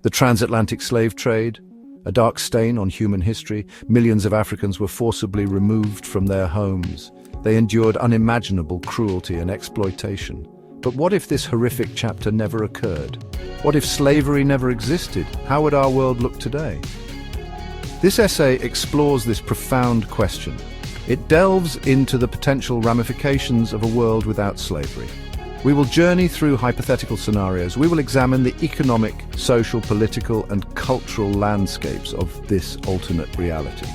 The transatlantic slave trade, a dark stain on human history. Millions of Africans were forcibly removed from their homes. They endured unimaginable cruelty and exploitation. But what if this horrific chapter never occurred? What if slavery never existed? How would our world look today? This essay explores this profound question. It delves into the potential ramifications of a world without slavery. We will journey through hypothetical scenarios. We will examine the economic, social, political, and cultural landscapes of this alternate reality.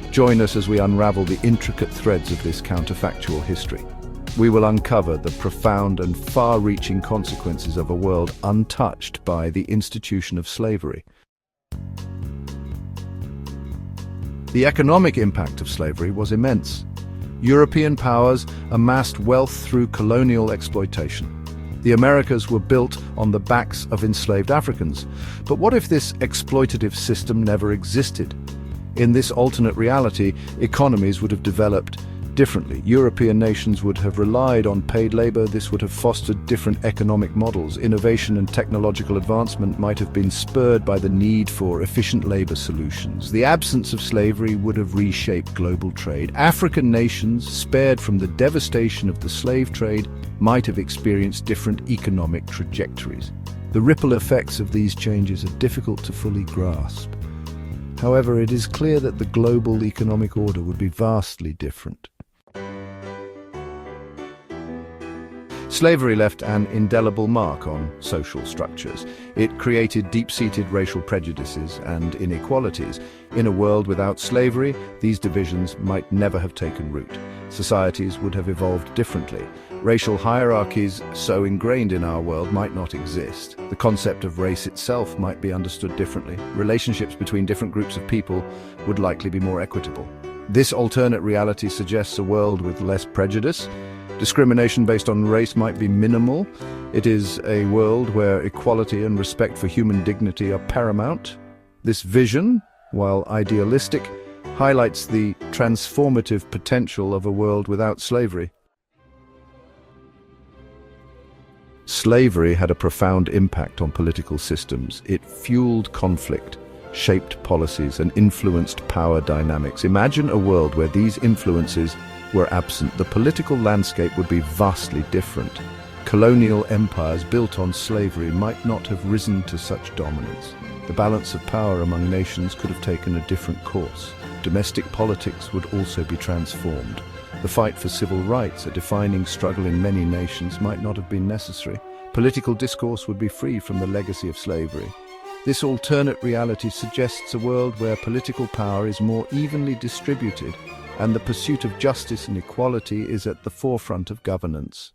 Join us as we unravel the intricate threads of this counterfactual history. We will uncover the profound and far-reaching consequences of a world untouched by the institution of slavery. The economic impact of slavery was immense. European powers amassed wealth through colonial exploitation. The Americas were built on the backs of enslaved Africans. But what if this exploitative system never existed? In this alternate reality, economies would have developed differently. European nations would have relied on paid labor. This would have fostered different economic models. Innovation and technological advancement might have been spurred by the need for efficient labor solutions. The absence of slavery would have reshaped global trade. African nations, spared from the devastation of the slave trade, might have experienced different economic trajectories. The ripple effects of these changes are difficult to fully grasp. However, it is clear that the global economic order would be vastly different. Slavery left an indelible mark on social structures. It created deep-seated racial prejudices and inequalities. In a world without slavery, these divisions might never have taken root. Societies would have evolved differently. Racial hierarchies so ingrained in our world might not exist. The concept of race itself might be understood differently. Relationships between different groups of people would likely be more equitable. This alternate reality suggests a world with less prejudice. Discrimination based on race might be minimal. It is a world where equality and respect for human dignity are paramount. This vision, while idealistic, highlights the transformative potential of a world without slavery. Slavery had a profound impact on political systems. It fueled conflict, shaped policies, and influenced power dynamics. Imagine a world where these influences were absent. The political landscape would be vastly different. Colonial empires built on slavery might not have risen to such dominance. The balance of power among nations could have taken a different course. Domestic politics would also be transformed. The fight for civil rights, a defining struggle in many nations, might not have been necessary. Political discourse would be free from the legacy of slavery. This alternate reality suggests a world where political power is more evenly distributed and the pursuit of justice and equality is at the forefront of governance.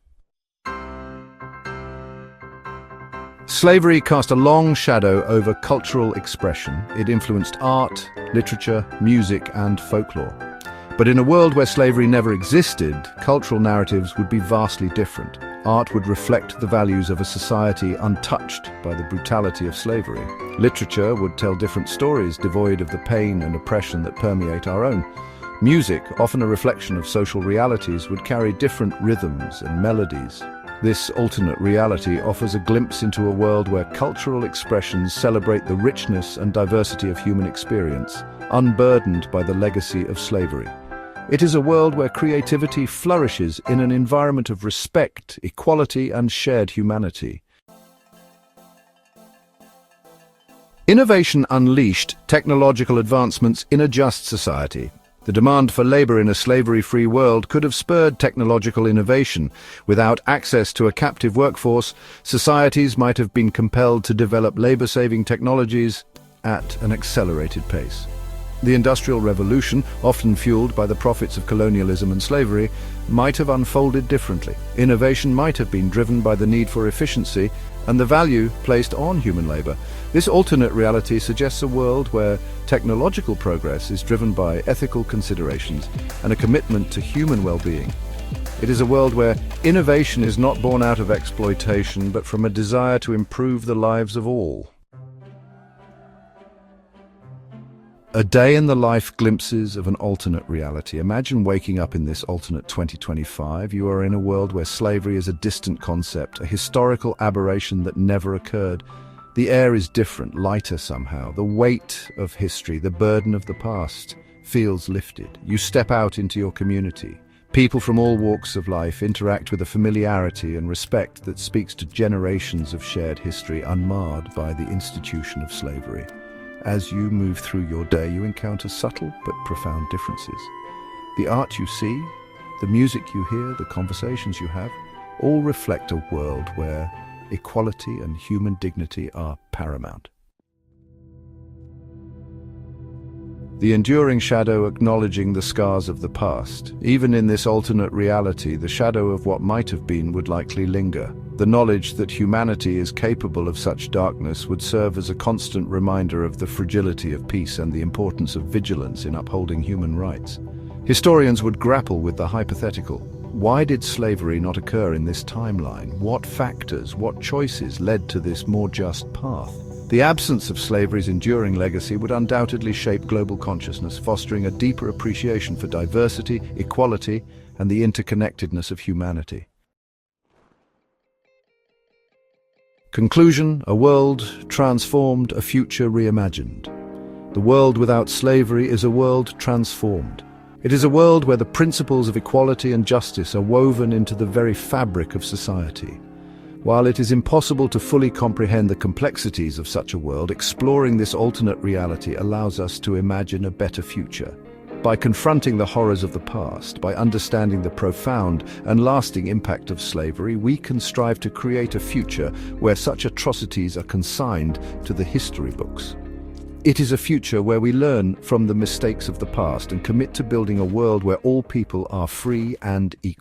Slavery cast a long shadow over cultural expression. It influenced art, literature, music, and folklore. But in a world where slavery never existed, cultural narratives would be vastly different. Art would reflect the values of a society untouched by the brutality of slavery. Literature would tell different stories, devoid of the pain and oppression that permeate our own. Music, often a reflection of social realities, would carry different rhythms and melodies. This alternate reality offers a glimpse into a world where cultural expressions celebrate the richness and diversity of human experience, unburdened by the legacy of slavery. It is a world where creativity flourishes in an environment of respect, equality, and shared humanity. Innovation unleashed technological advancements in a just society. The demand for labor in a slavery-free world could have spurred technological innovation. Without access to a captive workforce, societies might have been compelled to develop labor-saving technologies at an accelerated pace. The Industrial Revolution, often fueled by the profits of colonialism and slavery, might have unfolded differently. Innovation might have been driven by the need for efficiency and the value placed on human labor. This alternate reality suggests a world where technological progress is driven by ethical considerations and a commitment to human well-being. It is a world where innovation is not born out of exploitation, but from a desire to improve the lives of all. A day in the life glimpses of an alternate reality. Imagine waking up in this alternate 2025. You are in a world where slavery is a distant concept, a historical aberration that never occurred. The air is different, lighter somehow. The weight of history, the burden of the past, feels lifted. You step out into your community. People from all walks of life interact with a familiarity and respect that speaks to generations of shared history unmarred by the institution of slavery. As you move through your day, you encounter subtle but profound differences. The art you see, the music you hear, the conversations you have, all reflect a world where equality and human dignity are paramount. The enduring shadow acknowledging the scars of the past. Even in this alternate reality, the shadow of what might have been would likely linger. The knowledge that humanity is capable of such darkness would serve as a constant reminder of the fragility of peace and the importance of vigilance in upholding human rights. Historians would grapple with the hypothetical. Why did slavery not occur in this timeline? What factors, what choices led to this more just path? The absence of slavery's enduring legacy would undoubtedly shape global consciousness, fostering a deeper appreciation for diversity, equality, and the interconnectedness of humanity. Conclusion: a world transformed, a future reimagined. The world without slavery is a world transformed. It is a world where the principles of equality and justice are woven into the very fabric of society. While it is impossible to fully comprehend the complexities of such a world, exploring this alternate reality allows us to imagine a better future. By confronting the horrors of the past, by understanding the profound and lasting impact of slavery, we can strive to create a future where such atrocities are consigned to the history books. It is a future where we learn from the mistakes of the past and commit to building a world where all people are free and equal.